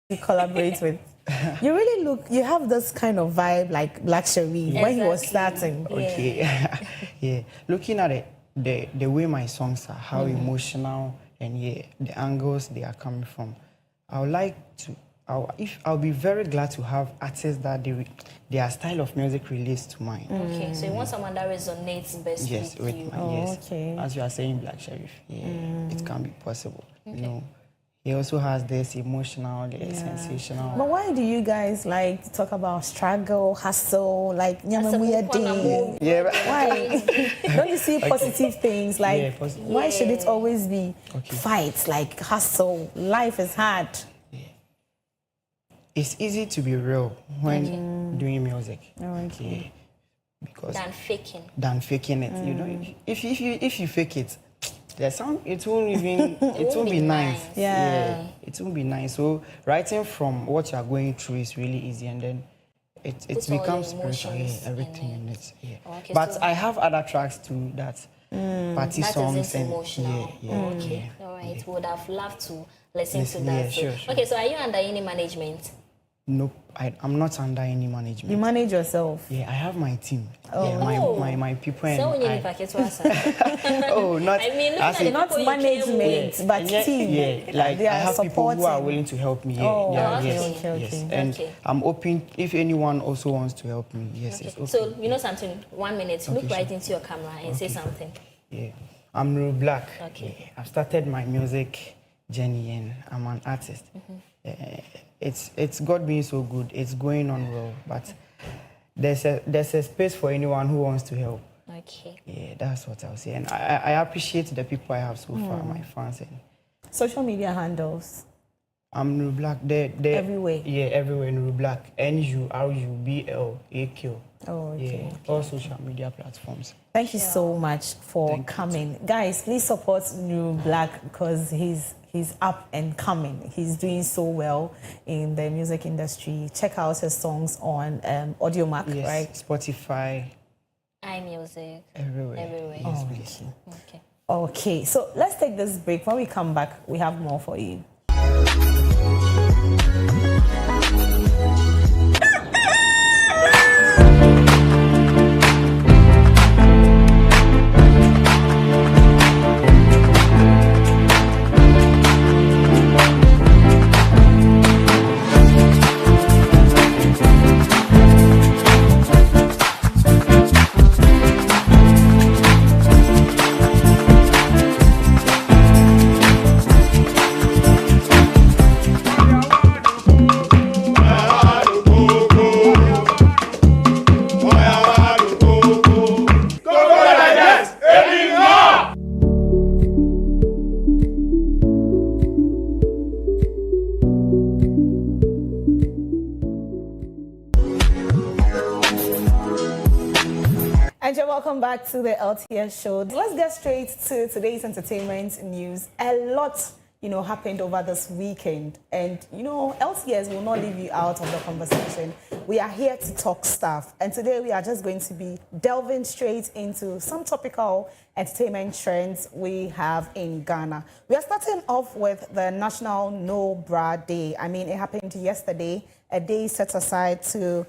you collaborate with. You really you have this kind of vibe like Black Sherif when he was starting. Okay, yeah. Looking at it, the way my songs are, how emotional and the angles they are coming from, I would like to. I'll be very glad to have artists that their style of music relates to mine. Okay, so you want someone that resonates best with you. Yes. Okay. As you are saying, Black Sherif, it can be possible. Okay. You know, he also has this emotional, sensational. But why do you guys like to talk about struggle, hustle, like Nyamamuya Day? Yeah. Why? Don't you see positive things? Like, why should it always be fights, like hustle? Life is hard. It's easy to be real when doing music. Okay. Because than faking it. You know, if you fake it, the sound it won't be nice. Yeah. It won't be nice. So writing from what you are going through is really easy, and then it becomes spiritual. Everything in it. Okay, but so I have other tracks too that party songs and emotional. Okay. All right. Would have loved to listen to that. Yeah, sure. Okay, so are you under any management? Nope, I'm not under any management. You manage yourself? Yeah, I have my team. My people and Oh, not. I mean, not management, but team. Yeah, like I have people who are willing to help me. Okay. And I'm open if anyone also wants to help me. Yes, it's okay. So you know something? 1 minute. Look right into your camera and say something. Yeah, I'm Real Black. Okay. Yeah, I've started my music journey and I'm an artist. It's God being so good. It's going on well, but there's a space for anyone who wants to help. Okay. Yeah, that's what I'll say. And I appreciate the people I have so far, my fans. And social media handles. I'm Real Black. Everywhere. Yeah, everywhere. Real Black. NURUBLAQ. Oh, okay. Yeah, all social media platforms. Thank you so much for coming. Guys, please support Real Black because he's up and coming. He's doing so well in the music industry. Check out his songs on Audiomack, right? Spotify. iMusic. Everywhere. Yes, please. Okay, so let's take this break. When we come back, we have more for you. Welcome back to the LTS show. Let's get straight to today's entertainment news. A lot, happened over this weekend. And, LTS will not leave you out of the conversation. We are here to talk stuff. And today we are just going to be delving straight into some topical entertainment trends we have in Ghana. We are starting off with the National No Bra Day. I mean, it happened yesterday, a day set aside to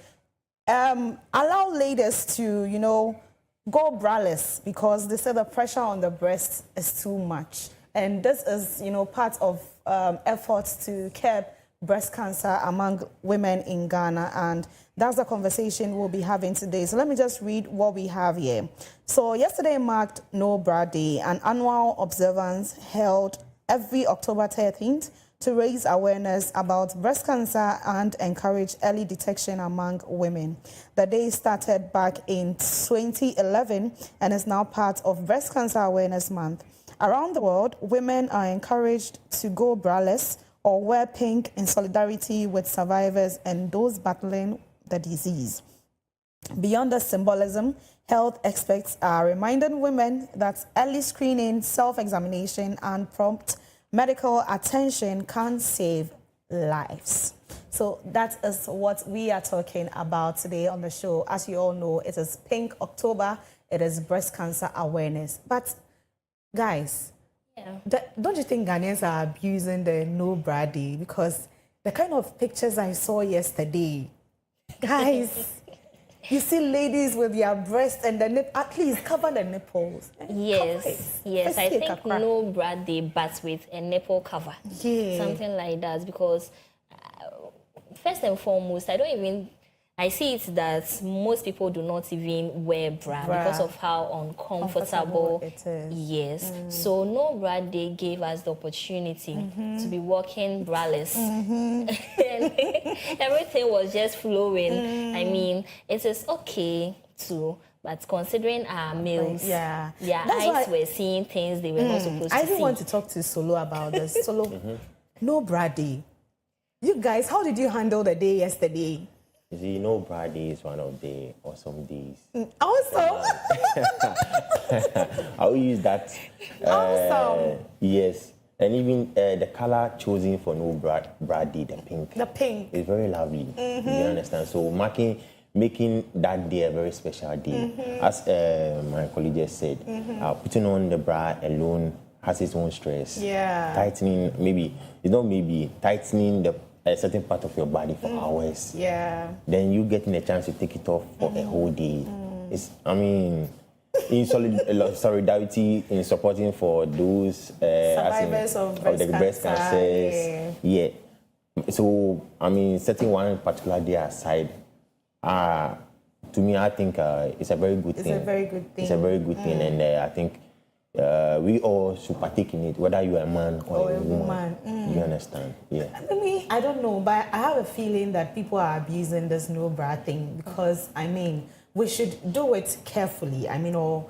allow ladies to, go braless because they say the pressure on the breast is too much. And this is, part of efforts to curb breast cancer among women in Ghana. And that's the conversation we'll be having today. So let me just read what we have here. So yesterday marked No Bra Day, an annual observance held every October 13th to raise awareness about breast cancer and encourage early detection among women. The day started back in 2011 and is now part of Breast Cancer Awareness Month. Around the world, women are encouraged to go braless or wear pink in solidarity with survivors and those battling the disease. Beyond the symbolism, health experts are reminding women that early screening, self-examination, and prompt medical attention can save lives. So that is what we are talking about today on the show. As you all know, it is Pink October. It is Breast Cancer Awareness. But guys, don't you think Ghanaians are abusing the No Bra Day? Because the kind of pictures I saw yesterday, guys. You see ladies with their breasts and the nip, at least cover the nipples. Yes, yes. I think no bra day, but with a nipple cover. Yeah. Something like that. Because first and foremost, I see it that most people do not even wear bra because of how uncomfortable it is. Yes. So no bra day gave us the opportunity to be walking braless. And everything was just flowing. I mean, it is okay too, but considering our males, their eyes were seeing things they were not supposed to see. I didn't want to talk to Solo about this. Solo, no bra day. You guys, how did you handle the day yesterday? You see, no bra day is one of the awesome days. Awesome. I will use that. Awesome. Yes. And even the color chosen for no bra day, the pink. The pink. Is very lovely. You understand? So making that day a very special day. As my colleague just said, putting on the bra alone has its own stress. Yeah. Tightening, tightening a certain part of your body for hours. Yeah. Then you getting a chance to take it off for a whole day. It's, in solidarity, in supporting for those survivors of breast cancers. Yeah. So, setting one particular day aside, to me, I think it's a very good thing. It's a very good thing. It's a very good thing, and I think we all should partake in it, whether you're a man or a woman. You understand? Yeah. I don't know, but I have a feeling that people are abusing this no bra thing because, we should do it carefully, or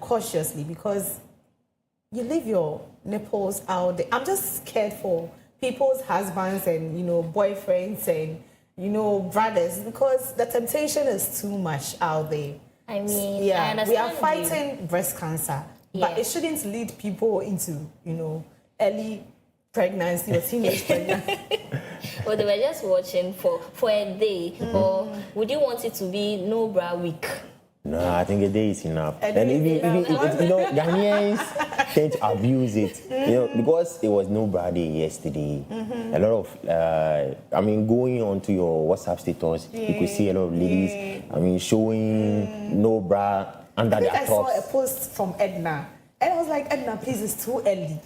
cautiously, because you leave your nipples out there. I'm just scared for people's husbands and, boyfriends and, brothers, because the temptation is too much out there. We are fighting breast cancer. But it shouldn't lead people into, early pregnancy or teenage pregnancy. Well, they were just watching for a day. Or would you want it to be no bra week? No, I think a day is enough. And even Ghanaians tend to abuse it. Because it was no bra day yesterday. A lot of, going onto your WhatsApp status, you could see a lot of ladies, showing no bra under their tops. I saw a post from Edna, and I was like, Edna, please, it's too early.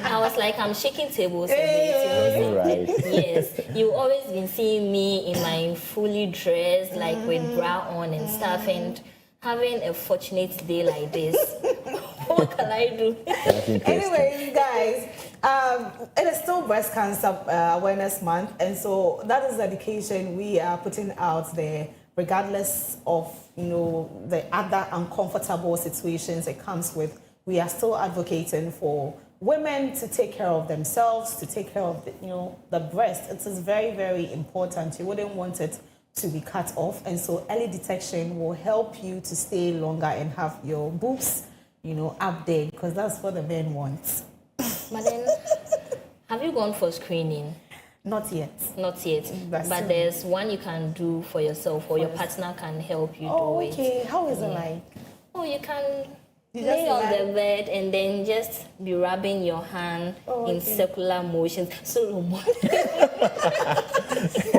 I was like, I'm shaking tables. Right. Yes, you've always been seeing me in my fully dressed, like with bra on and stuff, and having a fortunate day like this. What can I do? Anyways, guys, it is still Breast Cancer Awareness Month, and so that is the dedication we are putting out there, regardless of the other uncomfortable situations it comes with. We are still advocating for women to take care of themselves, to take care of the breast. It is very, very important. You wouldn't want it to be cut off, and so early detection will help you to stay longer and have your boobs up there, because that's what the men want. But then, have you gone for screening? Not yet. Not yet. But there's one you can do for yourself, or your partner can help you do it. Okay. How is it like? Oh, you can lay on the bed and then just be rubbing your hand in circular motions. So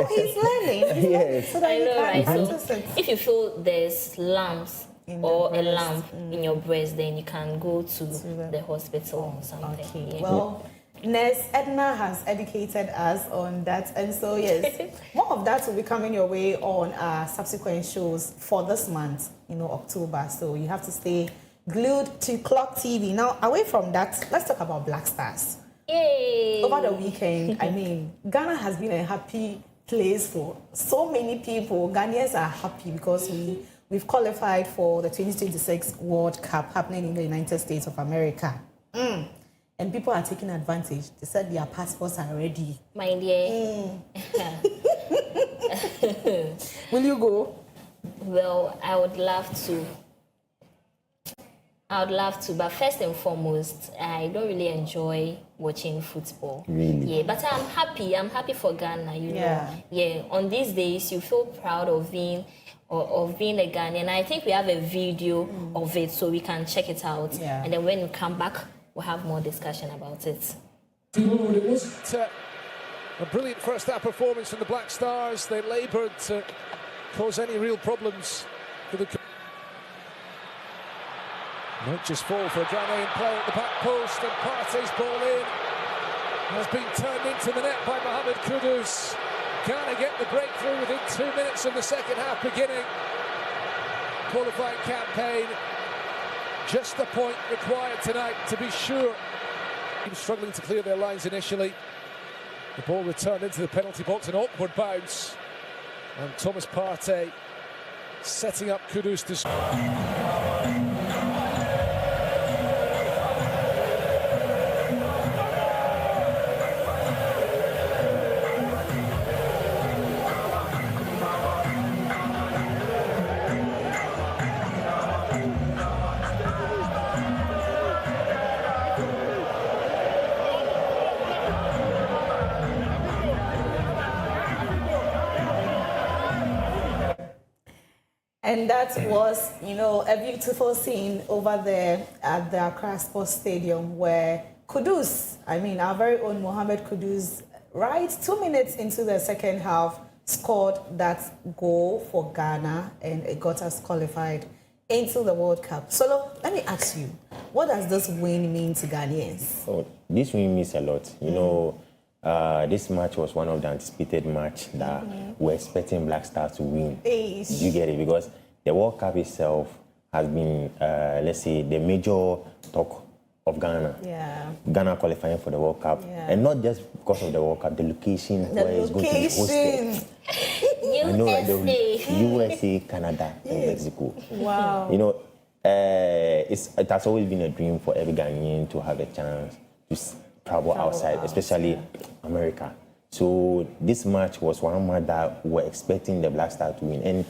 he's learning. Yes. I know, right? So if you feel there's lumps or a lump in your breast, then you can go to the hospital or something. Okay. Yeah. Well, Nurse Edna has educated us on that, and so yes, more of that will be coming your way on our subsequent shows for this month, October. So you have to stay glued to Clock TV. Now, away from that, let's talk about Black Stars. Yay! Over the weekend, Ghana has been a happy place for so many people. Ghanaians are happy because we've qualified for the 2026 World Cup happening in the United States of America. And people are taking advantage. They said their passports are ready. My dear. Will you go? Well, I would love to. But first and foremost, I don't really enjoy watching football. Really? Yeah, but I'm happy. I'm happy for Ghana, know. Yeah, on these days, you feel proud of being a Ghanaian. I think we have a video of it, so we can check it out. Yeah. And then when we come back, we'll have more discussion about it. It wasn't a brilliant first half performance from the Black Stars. They laboured to cause any real problems for the. Might just fall for a Ghanaian play at the back post, and Partey's ball in has been turned into the net by Mohamed Kudus. Ghana get the breakthrough within 2 minutes of the second half beginning. Qualifying campaign, just the point required tonight to be sure. Struggling to clear their lines initially. The ball returned into the penalty box, an awkward bounce, and Thomas Partey setting up Kudus to score. And that was, you know, a beautiful scene over there at the Accra Sports Stadium where Kudus, I mean, our very own Mohamed Kudus, right 2 minutes into the second half, scored that goal for Ghana, and it got us qualified into the World Cup. So let me ask you, what does this win mean to Ghanaians? Oh, this win means a lot. You know, this match was one of the anticipated match that we're expecting Black Stars to win. You get it? Because the World Cup itself has been, let's say, the major talk of Ghana. Yeah. Ghana qualifying for the World Cup. Yeah. And not just because of the World Cup, the location where it's going to be hosted. I know, like the USA, Canada, and Mexico. Wow. You know, it has always been a dream for every Ghanaian to have a chance to travel outside, especially America. So this match was one match that we were expecting the Black Stars to win, and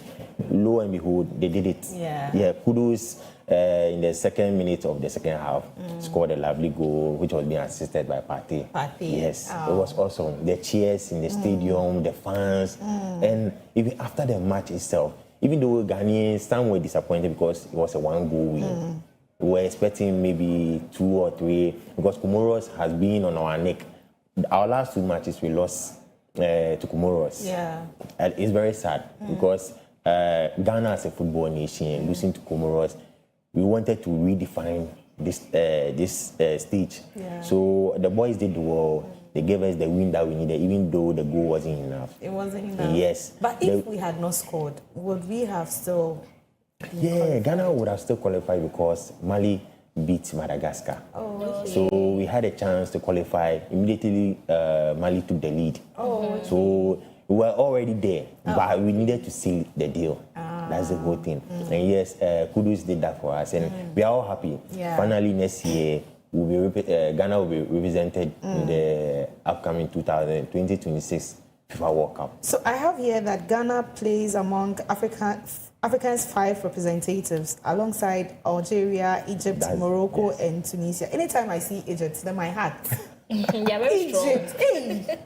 lo and behold, they did it. Yeah. Kudus in the second minute of the second half scored a lovely goal, which was being assisted by Partey. Yes, it was awesome. The cheers in the stadium, the fans, and even after the match itself, even though Ghanaians, some were disappointed because it was a one-goal win. We were expecting maybe 2 or 3 because Comoros has been on our neck. Our last 2 matches we lost to Comoros. Yeah. And it's very sad because Ghana as a football nation, losing to Comoros, we wanted to redefine this stage. Yeah. So the boys did well. They gave us the win that we needed, even though the goal wasn't enough. It wasn't enough. Yes. But if we had not scored, would we have still... Yeah, Ghana would have still qualified because Mali beat Madagascar. So we had a chance to qualify. Immediately, Mali took the lead. So we were already there, but we needed to seal the deal. That's the whole thing. And yes, Kudus did that for us, and we are all happy. Yeah. Finally, next year, Ghana will be represented in the upcoming 2026 FIFA World Cup. So I have here that Ghana plays among Africa's 5 representatives alongside Algeria, Egypt, Morocco, and Tunisia. Anytime I see Egypt, then my heart. They're very strong. Egypt, hey.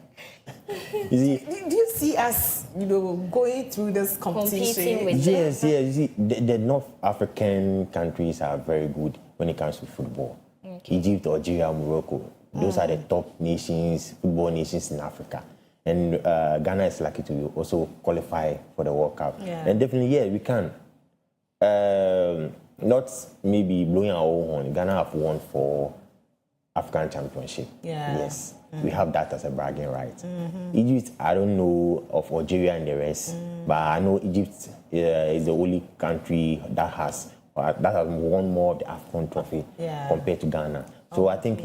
You see, Do you see us, you know, going through this competition? Competing with yes. You see, the North African countries are very good when it comes to football. Egypt, Algeria, Morocco, those are the top nations, football nations in Africa. And Ghana is lucky to also qualify for the World Cup. Yeah. And definitely, we can. Not maybe blowing our own horn. Ghana have won 4 African Championship. Yeah. Yes. We have that as a bragging right. Egypt, I don't know of Algeria and the rest, but I know Egypt is the only country that has won more of the AFCON trophy compared to Ghana. So I think,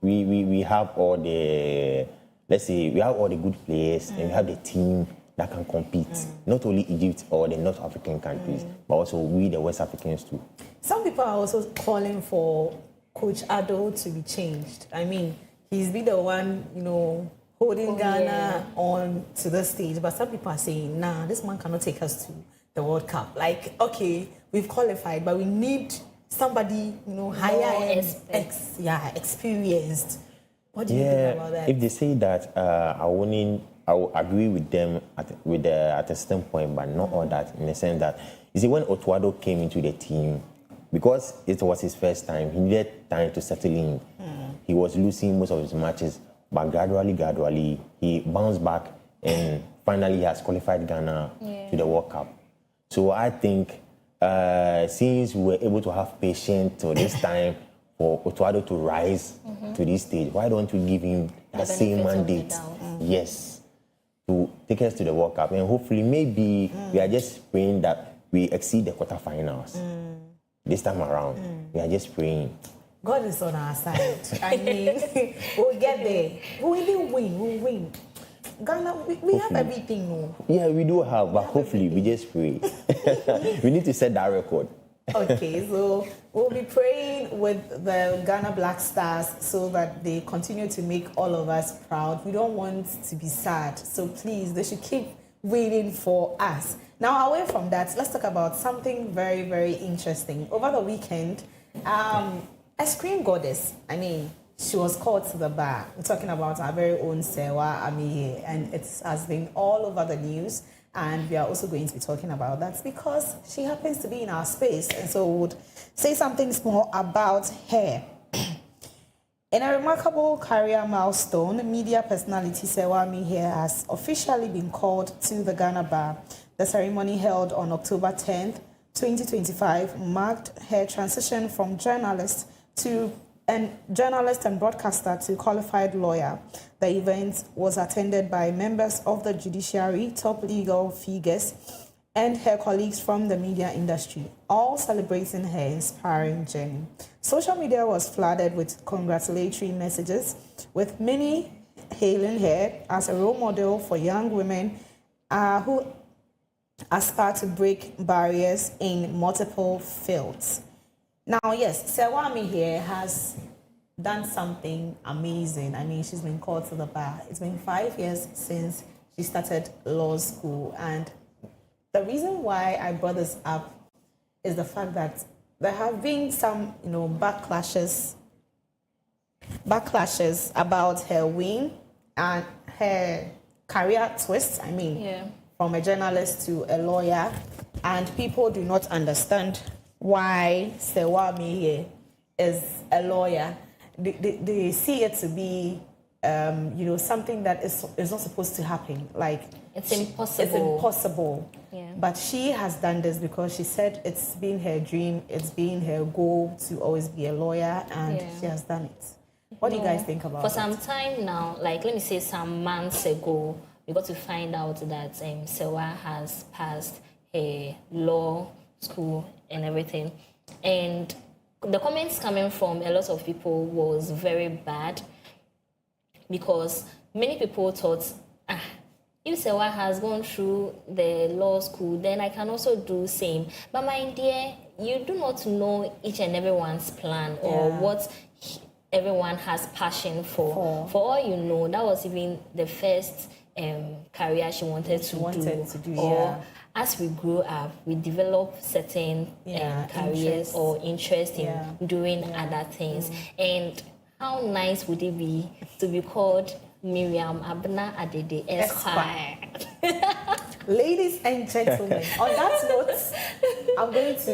we have all the, let's say, we have all the good players and we have the team that can compete. Not only Egypt or the North African countries, but also we, the West Africans too. Some people are also calling for Coach Addo to be changed. I mean, he's been the one, you know, holding Ghana on to the stage, but some people are saying, nah, this man cannot take us to the World Cup. Like, okay, we've qualified, but we need somebody, you know, higher end, experienced. What do you think about that? If they say that I will agree with them at a certain point, but not all that, in the sense that, you see, when Otto Addo came into the team, because it was his first time, he needed time to settle in. he was losing most of his matches, but gradually, he bounced back and finally has qualified Ghana to the World Cup. So I think since we were able to have patience till this time for Otuado to rise to this stage, why don't we give him the same mandate? Yes, to take us to the World Cup. And hopefully, maybe we are just praying that we exceed the quarterfinals this time around. We are just praying. God is on our side. I mean, we'll get there. We'll win. Ghana, we have everything, no? Yeah, we do have, but hopefully we just pray. We need to set that record. Okay, so we'll be praying with the Ghana Black Stars so that they continue to make all of us proud. We don't want to be sad, so please, they should keep waiting for us. Now, away from that, let's talk about something very, very interesting. Over the weekend, a screen goddess, I mean, she was called to the bar. We're talking about our very own Sewa Amiye, and it has been all over the news. And we are also going to be talking about that because she happens to be in our space. And so we would say something small about her. In a remarkable career milestone, media personality Sewa Amiye has officially been called to the Ghana bar. The ceremony held on October 10th, 2025 marked her transition from journalist and broadcaster to qualified lawyer. The event was attended by members of the judiciary, top legal figures, and her colleagues from the media industry, all celebrating her inspiring journey. Social media was flooded with congratulatory messages, with many hailing her as a role model for young women who aspire to break barriers in multiple fields. Now, yes, Sewa Amiye has done something amazing. I mean, she's been called to the bar. It's been 5 years since she started law school. And the reason why I brought this up is the fact that there have been some, backlashes about her win and her career twist. I mean, from a journalist to a lawyer. And people do not understand why Sewa Amiye is a lawyer. They see it to be, something that is not supposed to happen. Like it's impossible. It's impossible. Yeah. But she has done this because she said it's been her dream, it's been her goal to always be a lawyer, and she has done it. What do you guys think about it? For some time now, like let me say some months ago, we got to find out that Sewa has passed her law school and everything, and the comments coming from a lot of people was very bad because many people thought, if Sewa has gone through the law school, then I can also do same. But my dear, you do not know each and everyone's plan or what everyone has passion for. For all you know, that was even the first career she wanted to do. Or as we grow up, we develop certain careers or interest in doing other things. And how nice would it be to be called Miriam Abna Adede Esquire? Ladies and gentlemen, on that note, I'm going to,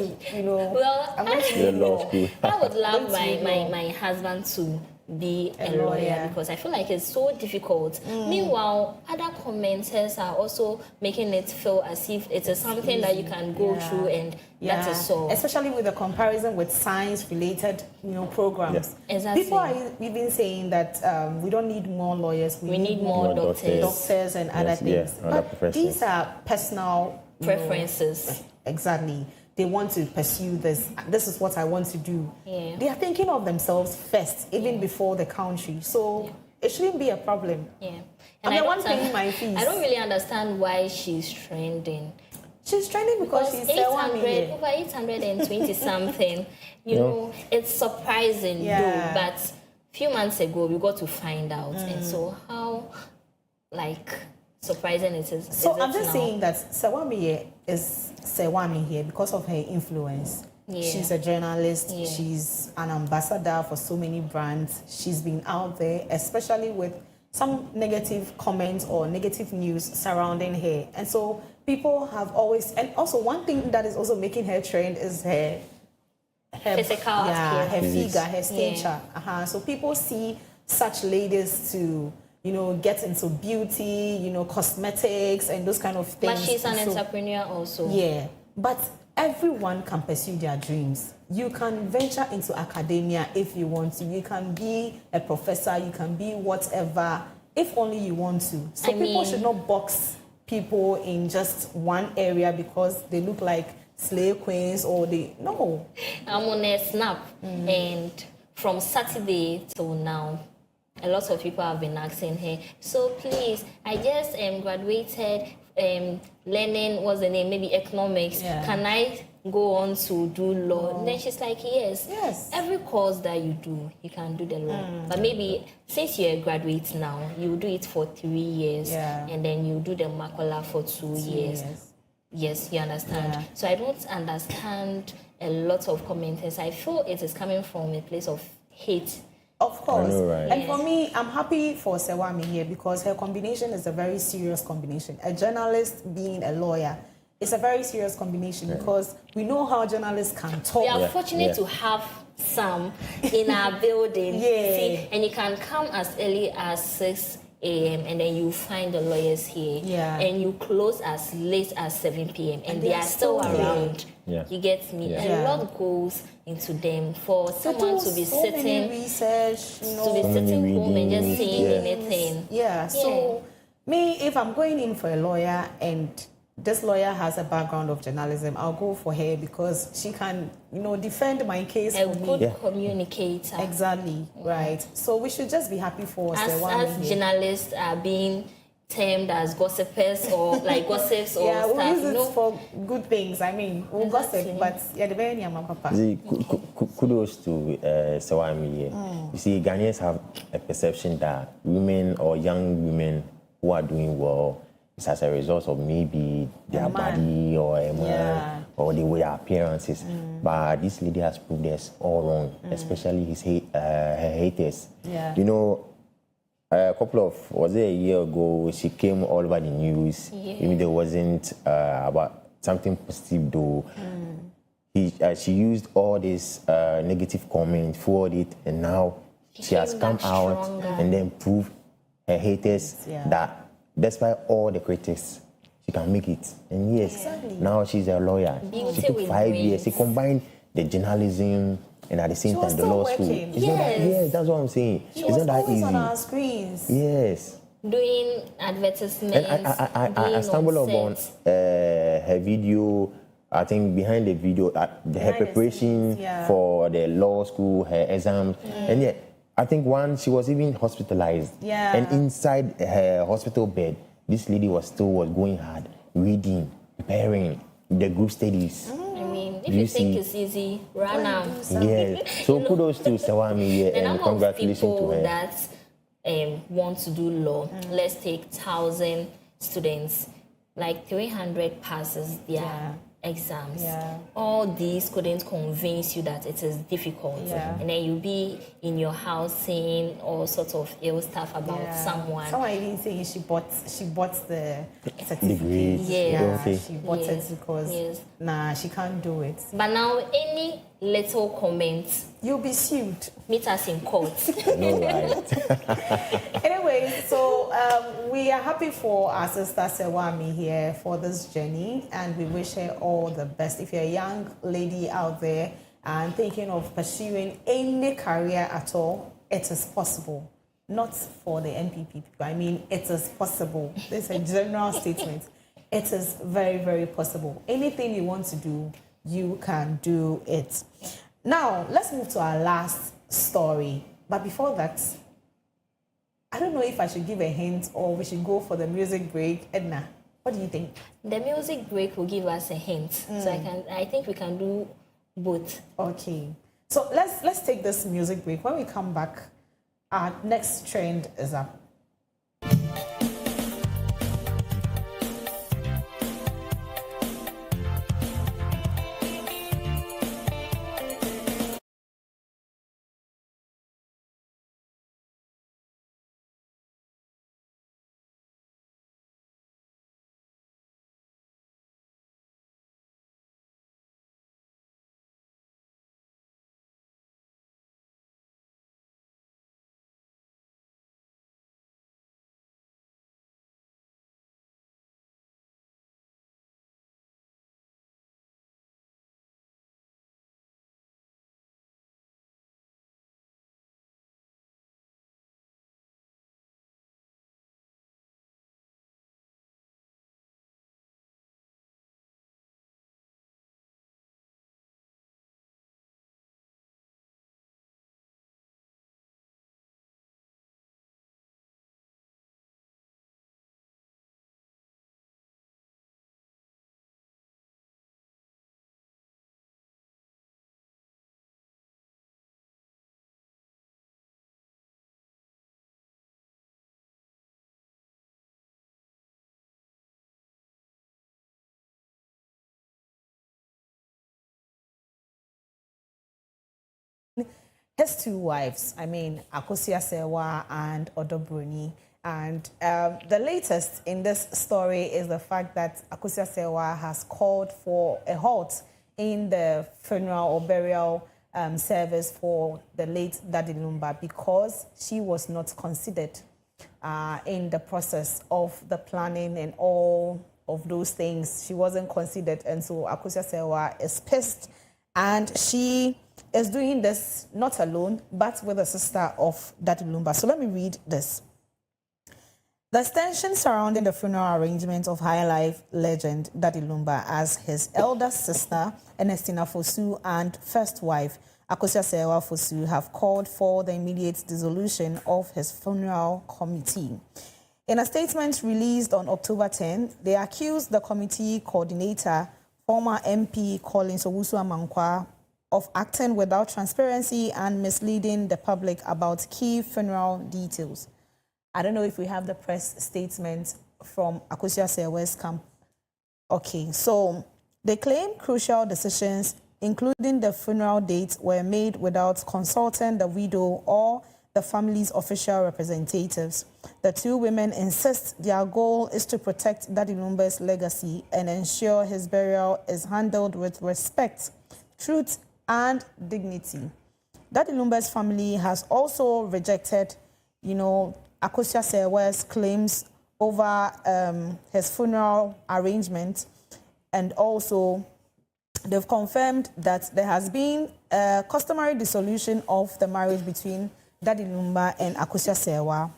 I'm going to law school. I would love my husband to be a lawyer because I feel like it's so difficult. Meanwhile, other commenters are also making it feel as if it is something that you can go through and that is so. Especially with the comparison with science-related, programs. Yeah. Exactly. People are even saying that we don't need more lawyers. We need more doctors. Doctors and other things. But these are personal preferences. Exactly. They want to pursue this. This is what I want to do. Yeah. They are thinking of themselves first, even before the country. So it shouldn't be a problem. Yeah. And I want paying my fees. I don't really understand why she's trending. She's trending because she's 800, over 820 something. You know, it's surprising though. But a few months ago, we got to find out. And so how, surprising it is. So I'm just saying that Sewa Amiye is Sewa Amiye because of her influence. Yeah. She's a journalist. Yeah. She's an ambassador for so many brands. She's been out there, especially with some negative comments or negative news surrounding her. And so people have always, and also one thing that is also making her trend is her her Physical her appearance. figure, her stature. Yeah. So people see such ladies to, get into beauty, cosmetics and those kind of things. But she's an So- entrepreneur also. Yeah, but everyone can pursue their dreams. You can venture into academia if you want to. You can be a professor, you can be whatever, if only you want to. So people should not box people in just one area because they look like slave queens or they, no. I'm on a snap, and from Saturday till now, a lot of people have been asking her, so please, I just graduated learning, what's the name, maybe economics. Yeah. Can I go on to do law? And then she's like, yes. Yes. Every course that you do, you can do the law. But maybe since you're a graduate now, you do it for 3 years, Yeah. and then you do the Makola for 2 years. Yes, you understand. Yeah. So I don't understand a lot of commenters. I feel it is coming from a place of hate. Of course. I know, right? And for me, I'm happy for Sewami here because her combination is a very serious combination. A journalist being a lawyer is a very serious combination because we know how journalists can talk. We are Yeah, fortunate yeah. to have some in our building. Yeah. See, and you can come as early as 6 a.m. and then you find the lawyers here. Yeah. And you close as late as 7 p.m. and they are still here. around. Yeah. You get me? Yeah. A Yeah. lot goes into them for They someone do to be so sitting many research, to be So many sitting home and just readings, saying yeah. anything. Yeah. So me, if I'm going in for a lawyer and this lawyer has a background of journalism, I'll go for her because she can, defend my case A for me. good Yeah. communicator. Exactly. Right. So we should just be happy for As Sewami here. journalists are being termed as gossipers or like gossips or Yeah, we'll stuff, use it for good things. I mean, we'll Exactly. gossip, but yeah, the very near my papa. See, kudos to Sewami here. You see, Ghanaians have a perception that women or young women who are doing well is as a result of maybe their man. body or a man Yeah. or the way their appearances. But this lady has proved us all wrong, especially her haters. Yeah. A couple of, was it a year ago, she came all over the news. Yeah. Even there wasn't about something positive though. She used all these negative comments, forwarded it, and now she has came come back out stronger. and then proved her haters Yeah. that despite all the critics, she can make it. And yes, now she's a lawyer. Beauty She took with 5 years. brains. She combined the journalism and at the same She was time the still law school. working. It's not that, Yes. yes, that's what I'm saying. She it's was not that always easy. on our screens. Yes. Doing advertisements. And I being stumbled on upon set. her video. I think behind the video, her the preparation scenes, yeah. for the law school, her exams, and yet I think she was even hospitalized. Yeah. And inside her hospital bed, this lady was going hard, reading, preparing the group studies. I mean, if You you think see- it's easy, run out. Yes. So kudos to Sewami here The and number of congratulations people to her. that want to do law, let's take 1,000 students, like 300 passes their Yeah. exams. Yeah. All these couldn't convince you that it is difficult. Yeah. And then you'll be in your house saying all sorts of ill stuff about Yeah. someone. Someone even saying she bought the certificate. Degree. Yes. Yeah, Okay. she bought Yes. it because Yes. she can't do it. But now, any little comment, You'll be sued. meet us in court. No, right. Anyway, so we are happy for our sister Sewami here for this journey, and we wish her all the best. If you're a young lady out there and thinking of pursuing any career at all, it is possible. Not for the NPP people. I mean, it is possible. This is a general statement. It is very, very possible. Anything you want to do, you can do it. Now, let's move to our last story. But before that, I don't know if I should give a hint or we should go for the music break. Edna, what do you think? The music break will give us a hint. So I think we can do both. Okay. So let's take this music break. When we come back, our next trend is up. his two wives, I mean, Akosua Serwa and Odobroni. And the latest in this story is the fact that Akosua Serwa has called for a halt in the funeral or burial service for the late Daddy Lumba because she was not considered in the process of the planning and all of those things. She wasn't considered, and so Akosua Serwa is pissed, and she is doing this not alone, but with a sister of Daddy Lumba. So let me read this. The tension surrounding the funeral arrangements of High Life legend Daddy Lumba as his elder sister, Ernestina Fosu, and first wife, Akosua Serwa Fosu, have called for the immediate dissolution of his funeral committee. In a statement released on October 10, they accused the committee coordinator, former MP Collins Owusu-Amankwa, of acting without transparency and misleading the public about key funeral details. I don't know if we have the press statement from Akosua Serwa's camp. Okay, so they claim crucial decisions, including the funeral date, were made without consulting the widow or the family's official representatives. The two women insist their goal is to protect Daddy Lumba's legacy and ensure his burial is handled with respect, truth, and dignity. Daddy Lumba's family has also rejected, Akosua Serwa's claims over his funeral arrangement, and also they've confirmed that there has been a customary dissolution of the marriage between Daddy Lumba and Akosua Serwa.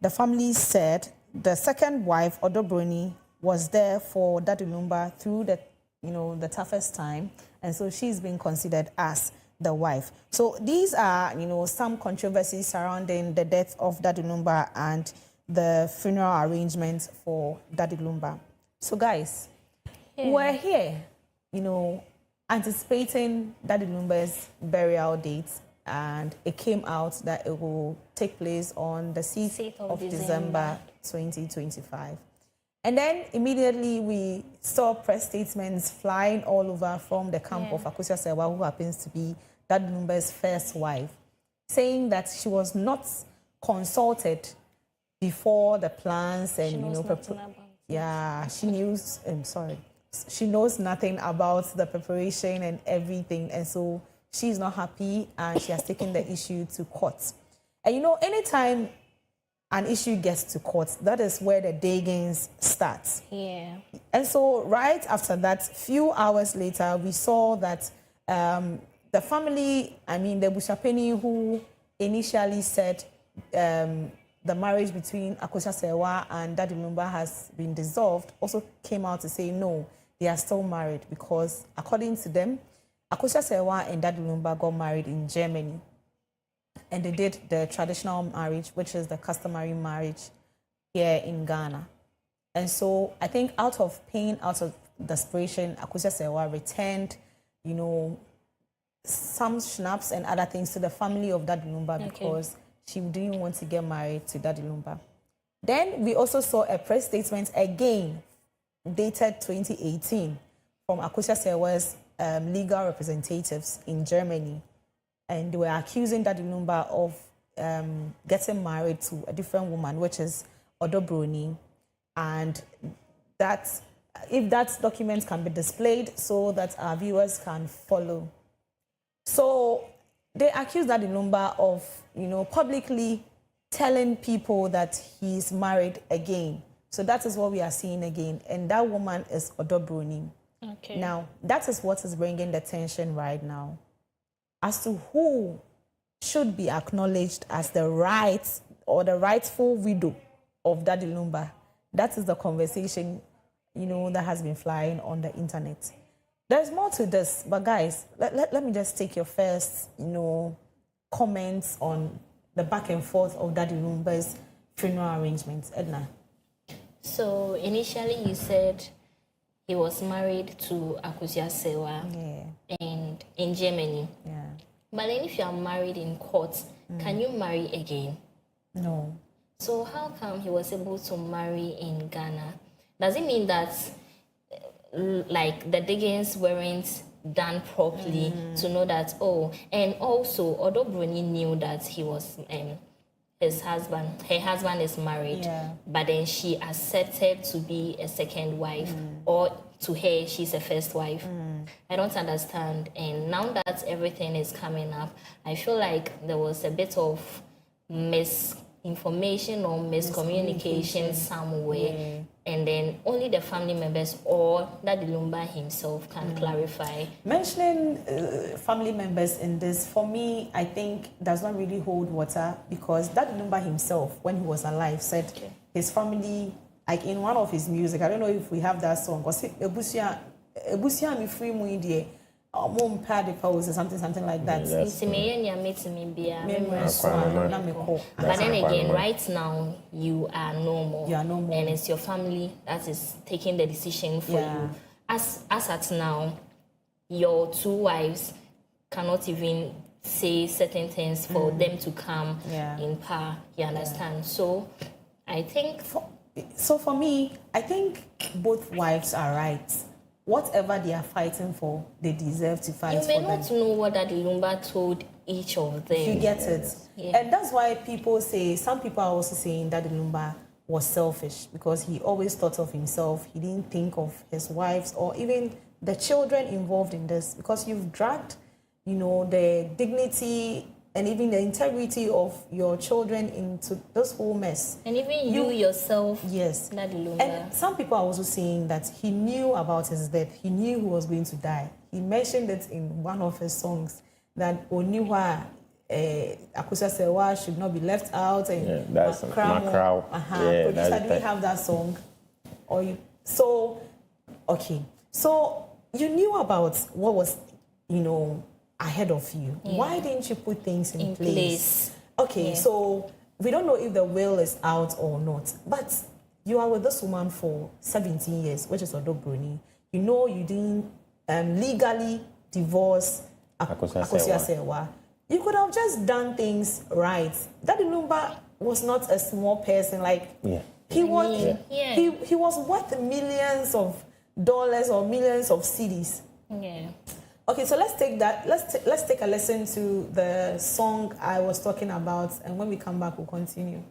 The family said the second wife, Odobroni, was there for Daddy Lumba through the toughest time, and so she's been considered as the wife. So these are, some controversies surrounding the death of Daddy Lumba and the funeral arrangements for Daddy Lumba. So guys, we're here, anticipating Daddy Lumba's burial date, and it came out that it will take place on the 6th of December 2025. And then immediately we saw press statements flying all over from the camp of Akosua Serwa, who happens to be Daddy Lumba's first wife, saying that she was not consulted before the plans and she knows nothing about the preparation and everything, and so she's not happy and she has taken the issue to court. And anytime an issue gets to court, that is where the diggings start. Yeah. And so right after that, few hours later, we saw that the family, the Bushapeni, who initially said the marriage between Akosua Serwa and Daddy Lumba has been dissolved, also came out to say no, they are still married, because according to them, Akosua Serwa and Daddy Lumba got married in Germany. And they did the traditional marriage, which is the customary marriage here in Ghana. And so I think out of pain, out of desperation, Akosua Serwa returned, some schnapps and other things to the family of Daddy Lumba because she didn't want to get married to Daddy Lumba. Then we also saw a press statement again, dated 2018, from Akosua Serwa's legal representatives in Germany. And they were accusing Daddy Lumba of getting married to a different woman, which is Odobroni. And that, if that document can be displayed so that our viewers can follow. So they accused Daddy Lumba of, publicly telling people that he's married again. So that is what we are seeing again. And that woman is Odobroni. Okay. Now, that is what is bringing the tension right now, as to who should be acknowledged as the right or the rightful widow of Daddy Lumba. That is the conversation, that has been flying on the internet. There's more to this, but guys, let me just take your first, comments on the back and forth of Daddy Lumba's funeral arrangements. Edna. So initially you said he was married to Akosua Serwa and in Germany. Yeah. But then if you are married in court, can you marry again? No. So how come he was able to marry in Ghana? Does it mean that like the diggings weren't done properly to know that, oh, and also, although Bruni knew that he was her husband is married, Yeah. but then she accepted to be a second wife, or to her, she's a first wife. I don't understand. And now that everything is coming up, I feel like there was a bit of misinformation or miscommunication somewhere. And then only the family members or Daddy Lumba himself can clarify. Mentioning family members in this, for me, I think does not really hold water, because Daddy Lumba himself, when he was alive, said his family, like in one of his music, I don't know if we have that song, was it Ebusia mi free mu idie, mom pad the pose or something like that. But then again, right now you are normal. You are normal. And it's your family that is taking the decision for you. As at now, your two wives cannot even say certain things for them to come in power. You understand? So I think for me, I think both wives are right. Whatever they are fighting for, they deserve to fight for them. You may not know what Daddy Lumba told each of them. You get it? Yeah. And that's why people say, some people are also saying Daddy Lumba was selfish, because he always thought of himself. He didn't think of his wives or even the children involved in this, because you've dragged, the dignity and even the integrity of your children into this whole mess. And even you yourself, yes. Daddy Lumba. And some people are also saying that he knew about his death. He knew he was going to die. He mentioned it in one of his songs, that Oniwa Akusa Sewa should not be left out. And that's Macrao. Producer, do we have that song? Okay. So you knew about what was, ahead of you. Yeah. Why didn't you put things in place? Okay, so we don't know if the will is out or not, but you are with this woman for 17 years, which is Odo Bruni. You know you didn't legally divorce Akosua Sewa. You could have just done things right. Daddy Lumba was not a small person. He was worth millions of dollars or millions of cedis. Yeah. Okay, so let's take that. Let's take a listen to the song I was talking about, and when we come back, we'll continue.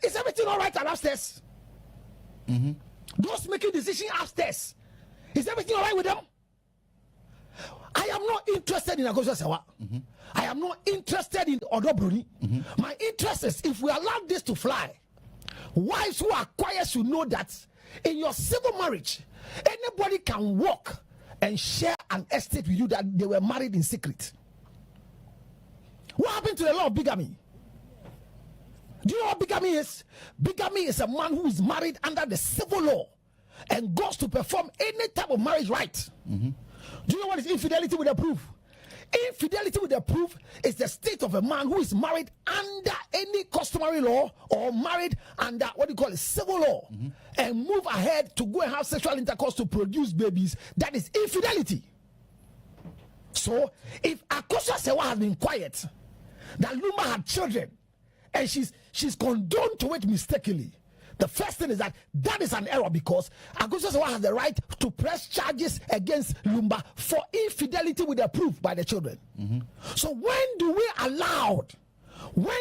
Is everything all right upstairs? Those making decisions upstairs, is everything all right with them? I am not interested in Akosua Sewa. I am not interested in Odo Bruni. My interest is if we allow this to fly, wives who are quiet should know that in your civil marriage, anybody can walk and share an estate with you that they were married in secret. What happened to the law of bigamy? Do you know what bigamy is? Bigamy is a man who is married under the civil law and goes to perform any type of marriage rite. Do you know what is infidelity with a proof? Infidelity with a proof is the state of a man who is married under any customary law or married under what you call a civil law and move ahead to go and have sexual intercourse to produce babies. That is infidelity. So if Akosua Sewa has been quiet, that Lumba had children, and she's condoned to it mistakenly, the first thing is that is an error, because Akosua Sewa has the right to press charges against Lumba for infidelity with the proof by the children. So when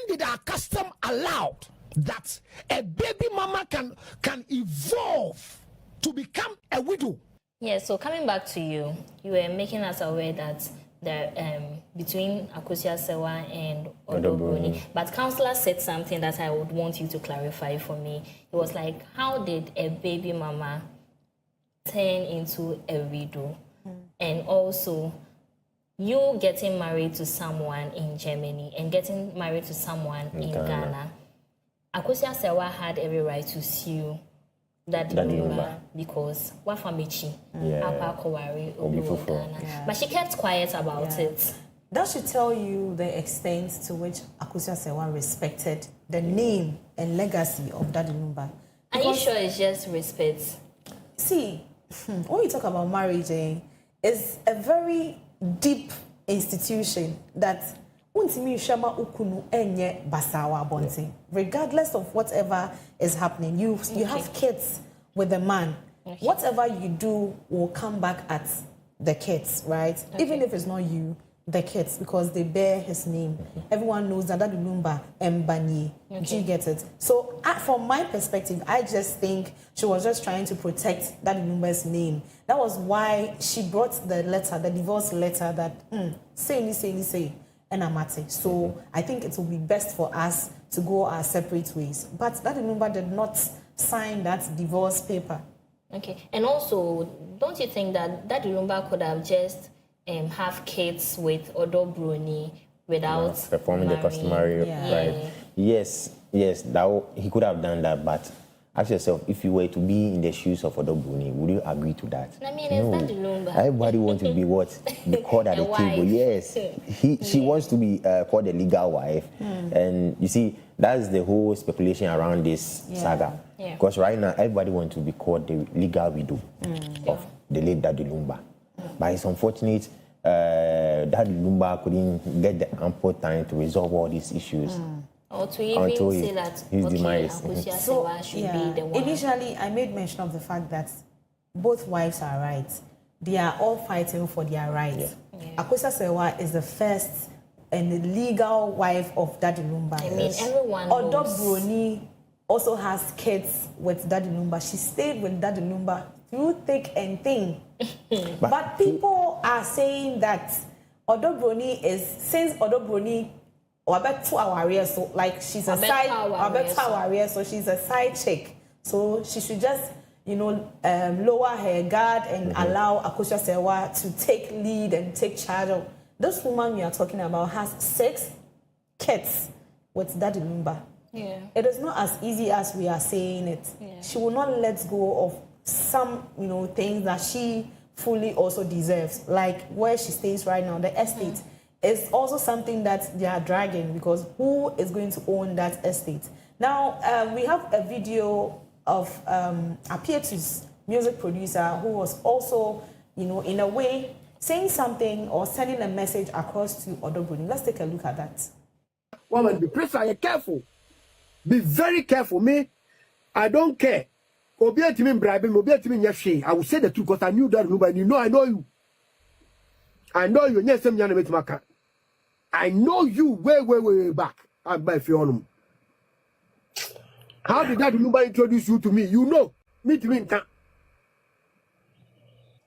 did our custom allow that a baby mama can evolve to become a widow? Yeah, so coming back to you, you were making us aware that between Akosua Sewa and Odo Bruni. But Counselor said something that I would want you to clarify for me. It was like, how did a baby mama turn into a widow? And also, you getting married to someone in Germany and getting married to someone in Ghana. Akosua Sewa had every right to sue that because Wafamichi, Apa Kowari, Ghana. But she kept quiet about it. That should tell you the extent to which Akosua Sewa respected the name and legacy of Daddy Lumba. Are you sure it's just respect? See, when you talk about marriage, it's a very deep institution that regardless of whatever is happening, you have kids with the man. Whatever you do will come back at the kids, right? Even if it's not you, the kids, because they bear his name. Everyone knows that Daddy Lumba Mbani. Do you get it? So from my perspective, I just think she was just trying to protect Daddy Lumba's name. That was why she brought the letter, the divorce letter that say. And Amate. So I think it will be best for us to go our separate ways. But Daddy Lumba did not sign that divorce paper. Okay. And also, don't you think that Daddy Lumba could have just have kids with Odo Bruni without performing the customary right? Yes, that he could have done that, but ask yourself, if you were to be in the shoes of Odo Bruni, would you agree to that? I mean, it's Daddy Lumba. Everybody wants to be what? Be called at the table. Yes. She wants to be called a legal wife. And you see, that's the whole speculation around this saga. Because right now, everybody wants to be called the legal widow of the late Daddy Lumba. But it's unfortunate Daddy Lumba couldn't get the ample time to resolve all these issues. Or to even say that Akosua Sewa should be the one. Initially, I made mention of the fact that both wives are right. They are all fighting for their rights. Akosua Sewa is the first and the legal wife of Daddy Lumba. I mean, everyone Odo Bruni also has kids with Daddy Lumba. She stayed with Daddy Lumba through thick and thin. But people are saying that Odo Bruni is, since Odo Bruni so like she's a side, so she's a side chick. So she should just, lower her guard and allow Akosua Sewa to take lead and take charge of. This woman we are talking about has 6 kids with Daddy Lumba. It is not as easy as we are saying it. She will not let go of some, things that she fully also deserves, like where she stays right now, the estate. It's also something that they are dragging, because who is going to own that estate? Now, we have a video of Apietu's music producer who was also, in a way, saying something or sending a message across to Odo Bruni. Let's take a look at that. Woman, be precise, careful. Be very careful. Me, I don't care. I will say the truth because I knew that, but I know you. I know you. I know you way back. I'm by Fionum. How did Daddy Lumba introduce you to me? You know, me to me.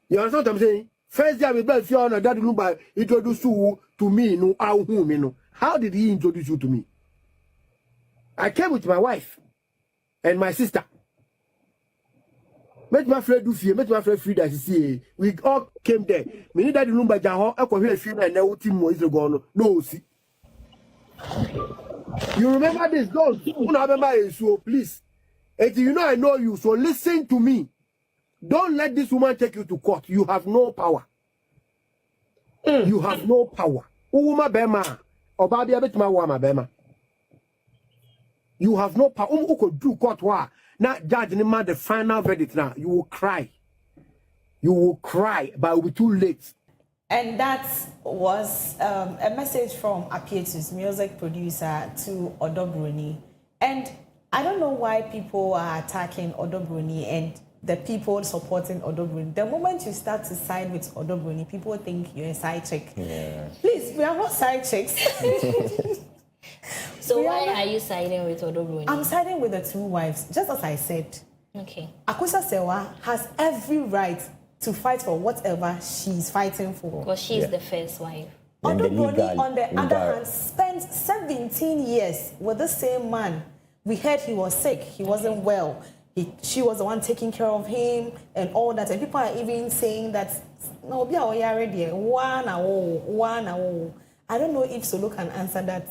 You understand what I'm saying? First day I was Daddy Lumba introduced you to me. No, how did he introduce you to me? I came with my wife and my sister. Met my friend Dufie, met my friend Frida. We all came there. Me need Daddy Lumba Jaho. I come here film and now team was going. No, see. You remember this? Don't remember so please. And you know I know you, so listen to me. Don't let this woman take you to court. You have no power. You have no power. Uma bema. Obabi abetuma wama bema. You have no power. Who could do court wa? Now judge the final verdict now. You will cry. You will cry, but it will be too late. And that was a message from Apietu's music producer to Odobroni. And I don't know why people are attacking Odobroni and the people supporting Odobroni. The moment you start to side with Odobroni, people think you're a side chick. Yeah. Please, we are not side chicks. So why are you siding with Odobroni? I'm siding with the two wives, just as I said. Okay. Akusa Sewa has every right to fight for whatever she's fighting for. Because she's the first wife. Odobroni, on the other hand, spent 17 years with the same man. We heard he was sick, he wasn't well. She was the one taking care of him and all that. And people are even saying that, no, be already one. I don't know if Solo can answer that.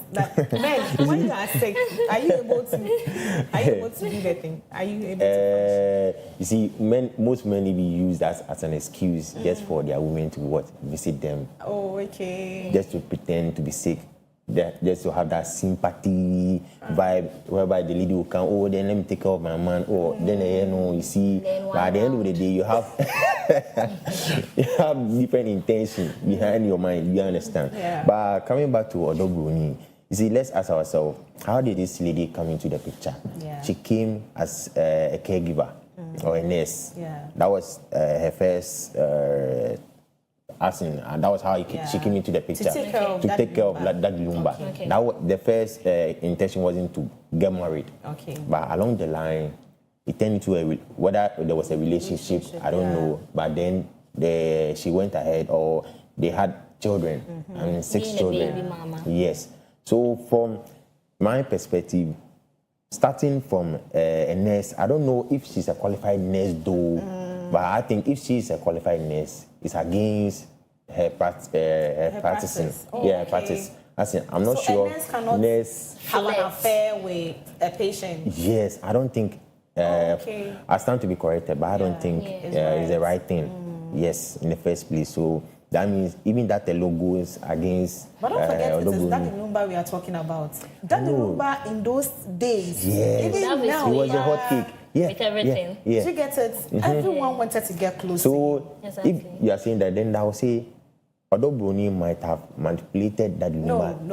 Men, when you are sick, are you able to do the thing? Are you able to function? You see, most men be used as an excuse just for their women to visit them. Oh, okay. Just to pretend to be sick. Just to have that sympathy vibe whereby the lady will come, oh, then let me take care of my man, then you see, but at the end of the day you have you have different intention behind your mind, you understand? Yeah. But coming back to Odobroni, you see, let's ask ourselves, how did this lady come into the picture? Yeah. She came as a caregiver or a nurse. Yeah. That was her first and that was how she came into the picture. To take care of Daddy Lumba. Okay. That the first intention wasn't to get married. Okay. But along the line, it turned into whether there was a relationship, I don't know. But then she went ahead, or they had children, I mean 6 Being children. a baby mama. Yes. So from my perspective, starting from a nurse, I don't know if she's a qualified nurse though, but I think if she's a qualified nurse, it's against her practicing. Oh, yeah, okay. practice. I'm not So sure. a nurse cannot have an affair with a patient. Yes, I don't think. Okay. I stand to be corrected, but I don't think it's the right thing. Yes, in the first place. So that means even that the logo is against. But don't forget, it is Odobroni. Daddy Lumba we are talking about. Daddy Lumba in those days, Yes. even now, It was a hot cake. Yeah, With everything. Yeah. Did you get it? Everyone wanted to get close to So Exactly. if you are saying that, then I will say Odobroni might have manipulated Daddy you. Lumba. No.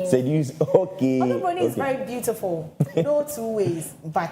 Seduced. Okay. Odobroni is okay. very beautiful. No two ways, but.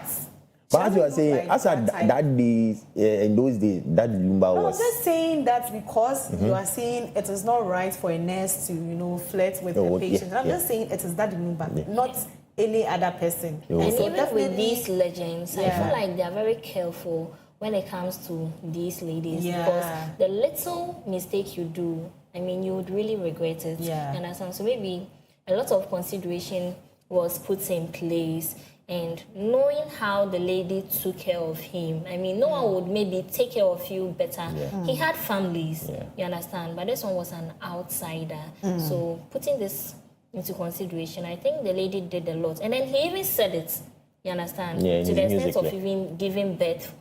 But as you are she saying, doesn't as look at like that type. that days, in those days, Daddy Lumba No, I'm was. just saying that because you are saying it is not right for a nurse to, flirt with Oh, a patient. yeah, I'm just saying it is Daddy Lumba, not any other person. Oh. And So even with definitely- these legends, I Yeah. feel like they are very careful when it comes to these ladies. Yeah. Because the little mistake you do, I mean, you would really regret it. Yeah. You understand? So maybe a lot of consideration was put in place. And knowing how the lady took care of him, I mean, no one would maybe take care of you better. He had families, you understand? But this one was an outsider. So putting this into consideration, I think the lady did a lot. And then he even said it, you understand? Yeah, in to the his extent music, of even giving birth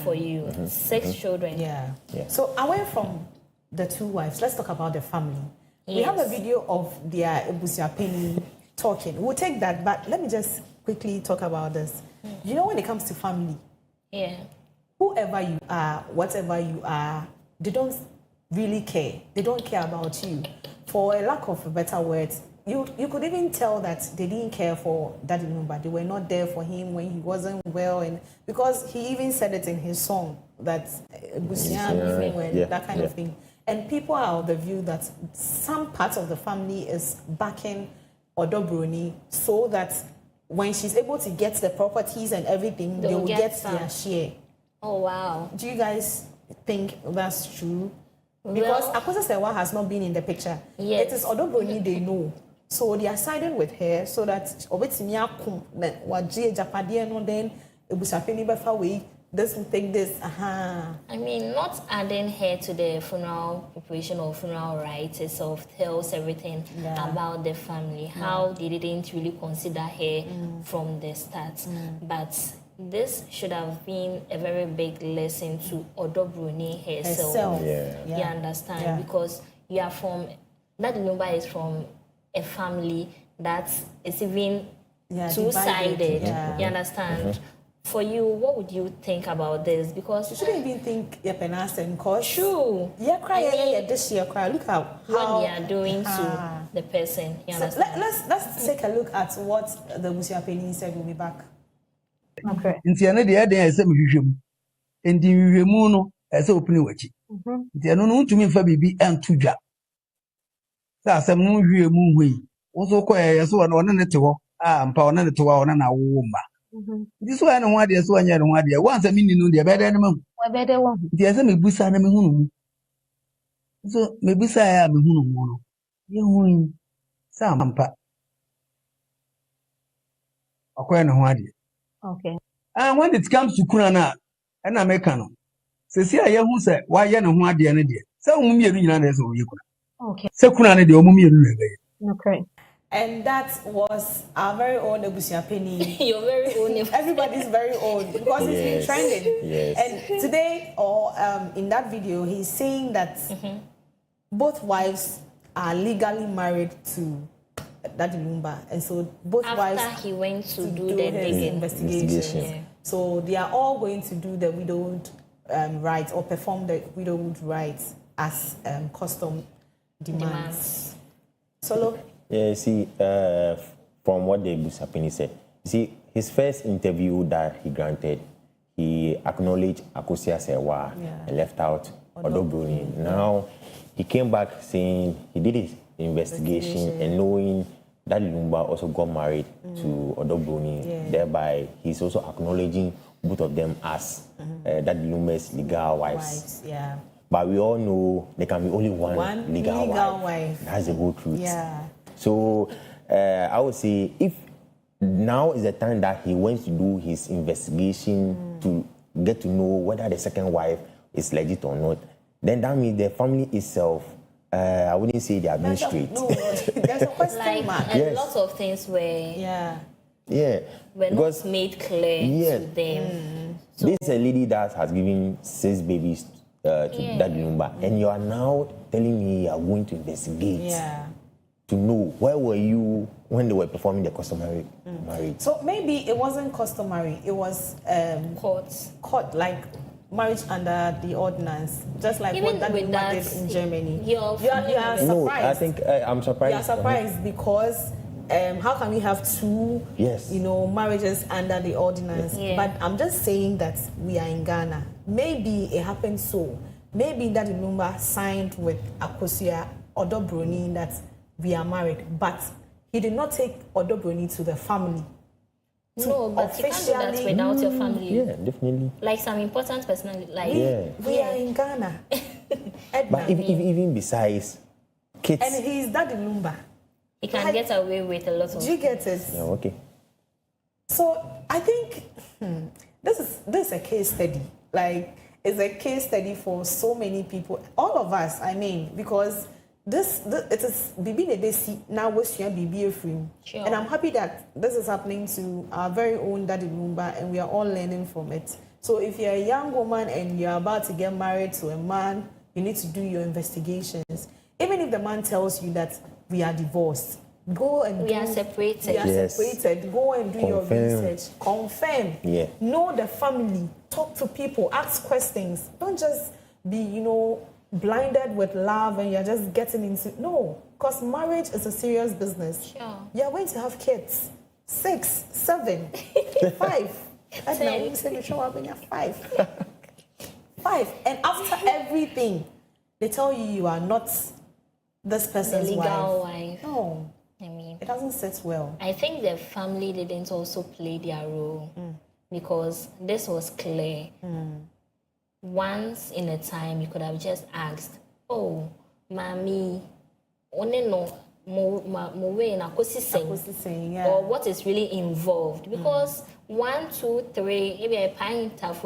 for you. 6 children. Yeah. Yeah. So away from the two wives, let's talk about the family. We have a Yes. video of their Ebusia Penny talking. We'll take that, but let me just quickly talk about this. You know, when it comes to family, Yeah. whoever you are, whatever you are, they don't really care. They don't care about you. For a lack of better words, you could even tell that they didn't care for Daddy Lumba. They were not there for him when he wasn't well, and because he even said it in his song that that kind of thing. And people are of the view that some part of the family is backing Odobroni so that when she's able to get the properties and everything, they will get their share. Oh, wow. Do you guys think that's true? Because Akosia Sewa has not been in the picture. Yes. It is Odobroni they know. So they are siding with her so that obetimi akum na waje japade no then ebusapeni befa we this will take this. I mean, not adding her to the funeral preparation or funeral rites itself tells everything about the family, how they didn't really consider her from the start. But this should have been a very big lesson to Odobroni herself. You understand? Yeah. Because you are from, that number is from a family that is even two-sided. You understand? For you, what would you think about this? Because you shouldn't even think you're penasting, cause true. Yeah, cry. This year, cry. Look at what they are doing to the person. You understand? Let's take a look at what the Busuapeni said. We'll be back. Okay. Nti ene de eden ese mehwehwem. Enti hwehwemu no ese opini wachi. Nti eno no ntumi mfa bibi antu dwa. Sa asem no hwehwemu hwei. Wo so kɔ yeso wo no ne te hɔ. Mpa wo ne te hɔ wo na wo mba. Nti so ene ho ade so anya ne ho ade. Wo ansa minni no de bɛde ne mahu. Wa bɛde wo. Nti ese mebusa na mehu no mu. So mebusa ya mehu no mu no. Ye hu sa mpa. Akoya ne ho ade. Okay. When it comes to Kurana and Americano, Cecilia who said, why you know what the idea? So, okay. So, Kurana, the Omumi. Okay. And that was our very own Busuapeni. Your very own. Everybody's very own because it's been trending. Yes. And today, or in that video, he's saying that both wives are legally married to Daddy Lumumba, and so both wives he went to do the investigation. Yeah. So they are all going to do the widowed rites or perform the widowed rites as custom demands. Solo. Yeah, see, from what the Busuapeni said, see, his first interview that he granted, he acknowledged Akosia Sewa and left out Odobroni. Now he came back saying he did his investigation and knowing that Lumumba also got married to Odobroni. Thereby, he's also acknowledging both of them as that Lumumba's legal wives. But we all know there can be only one legal wife. That's the whole truth. So I would say if now is the time that he went to do his investigation to get to know whether the second wife is legit or not, then that means the family itself, I wouldn't say they are being straight. No, there's a question mark. A lot of things were were not made clear to them. So this is a lady that has given 6 babies to Daddy Lumumba, and you are now telling me you are going to investigate to know where were you when they were performing the customary marriage. So maybe it wasn't customary; it was court like marriage under the ordinance, just like even what Daddy Lumumba did in Germany. You are surprised. No, I think I'm surprised. You are surprised because how can we have two, marriages under the ordinance? But I'm just saying that we are in Ghana. Maybe it happened so. Maybe Daddy Lumumba signed with Akosia Odobroni that we are married, but he did not take Odobroni to the family. No, but you can't do that without your family. Yeah, definitely. Like some important personality, like we are in Ghana. But even besides kids, and he's Daddy Lumumba. He can get away with a lot of. Do you get it? Yeah, okay. So I think this is a case study. Like it's a case study for so many people, all of us. I mean, because it is Bibi Nedesi now was your Bibi free, and I'm happy that this is happening to our very own Daddy Lumumba, and we are all learning from it. So if you're a young woman and you're about to get married to a man, you need to do your investigations. Even if the man tells you that we are divorced, go and we are separated. We are separated. Go and do your research. Confirm. Yeah. Know the family. Talk to people. Ask questions. Don't just be, blinded with love and you're just getting into. No, because marriage is a serious business. Sure. You're going to have kids. 6, 7, 5. And now we say we show up when you're 5. 5. And after everything, they tell you are not this person's legal wife. No. I mean, it doesn't sit well. I think the family didn't also play their role because this was clear. Once in a time, you could have just asked, "Oh, mommy, Yeah. or what is really involved?" Because 1, 2, 3, maybe a pint of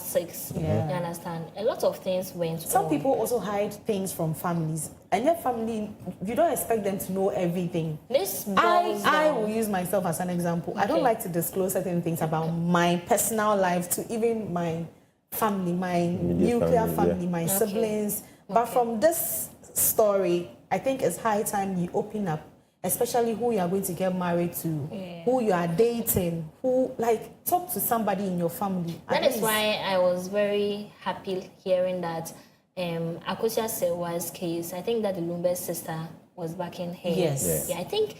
6. Yeah. You understand? A lot of things went Some on. people also hide things from families, and your family, you don't expect them to know everything. This boils I down. will use myself as an example. I don't Okay. like to disclose certain things about my personal life to even my family, my nuclear family, my siblings. But from this story, I think it's high time you open up, especially who you are going to get married to, who you are dating, talk to somebody in your family. That is why I was very happy hearing that Akosia Sewa's case, I think that the Lumbe's sister was backing him. Yes. Yeah, I think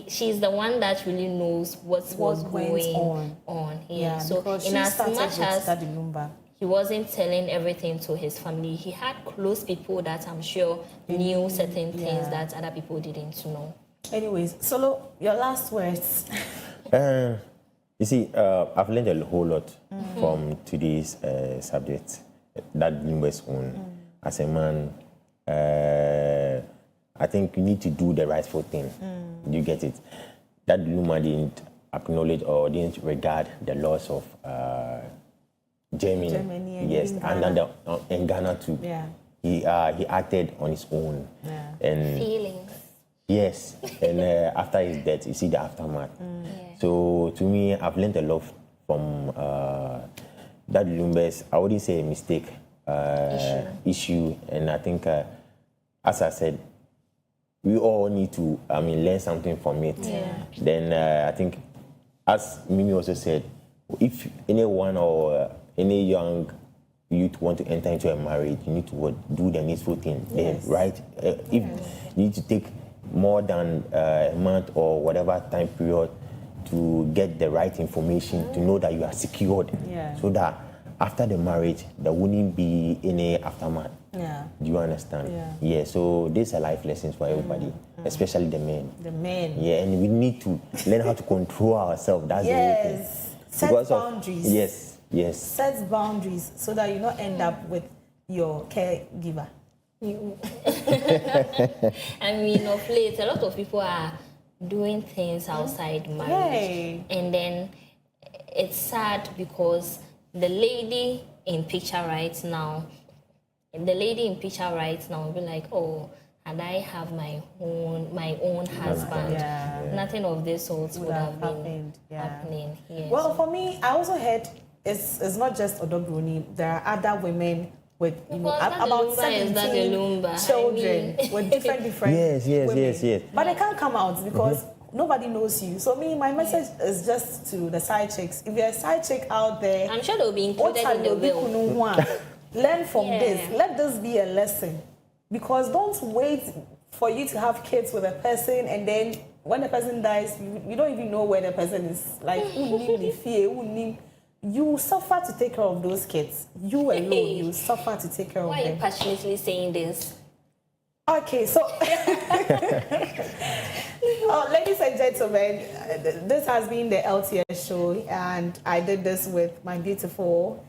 she's the one that really knows what was went going on. Yeah, So because in she as started much with as Daddy Lumba. he wasn't telling everything to his family, he had close people that I'm sure knew certain things that other people didn't know. Anyways, Solo, your last words. You see, I've learned a whole lot from today's subject that Lumba's own. As a man, I think you need to do the rightful thing. You get it? That Luma didn't acknowledge or didn't regard the laws of Germany and yes, in and Ghana. then in Ghana too. Yeah. He acted on his own. Yeah. And Feelings. yes, and after his death, you see the aftermath. So to me, I've learned a lot from that Lumbe's, I wouldn't say a mistake, issue. And I think, as I said, we all need to, learn something from it. Yeah. Then I think, as Mimi also said, if anyone or any young youth want to enter into a marriage, you need to do the needful thing. Yes. Right? If you need to take more than a month or whatever time period to get the right information, to know that you are secured, so that after the marriage, there wouldn't be any aftermath. Yeah. Do you understand? Yeah. So these are life lessons for everybody, especially the men. The men. Yeah, and we need to learn how to control ourselves. That's the whole thing. Set boundaries. Yes. Set boundaries so that you don't end up with your caregiver. I mean, of late, a lot of people are doing things outside marriage. Yay. And then it's sad because the lady in picture right now will be like, oh, and I have my own husband. Yeah. Nothing of this sort would have been happened. happening. Yes. Well, for me, I also heard it's not just Odobroni. There are other women with about 17 children with different Yes. women. But they can't come out because nobody knows you. So my message is just to the side chicks. If you're a side chick out there, I'm sure they'll be included in the will. Learn from this. Let this be a lesson. Because don't wait for you to have kids with a person and then when the person dies, you don't even know where the person is. Like, you suffer to take care of those kids. You alone, you suffer to take care of them. Why are you passionately saying this? Okay, so, ladies and gentlemen, this has been the LTS show, and I did this with my beautiful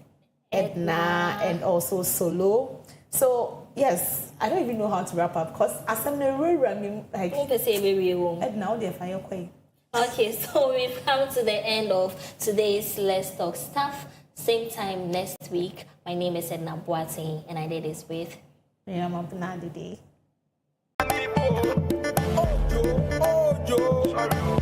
Edna and also Solo. So, yes, I don't even know how to wrap up because as I'm like, Edna, what if I Okay, so we've come to the end of today's Let's Talk Stuff. Same time next week. My name is Edna Boateng, and I did this with Miriam Abnadi. Oh, Joe.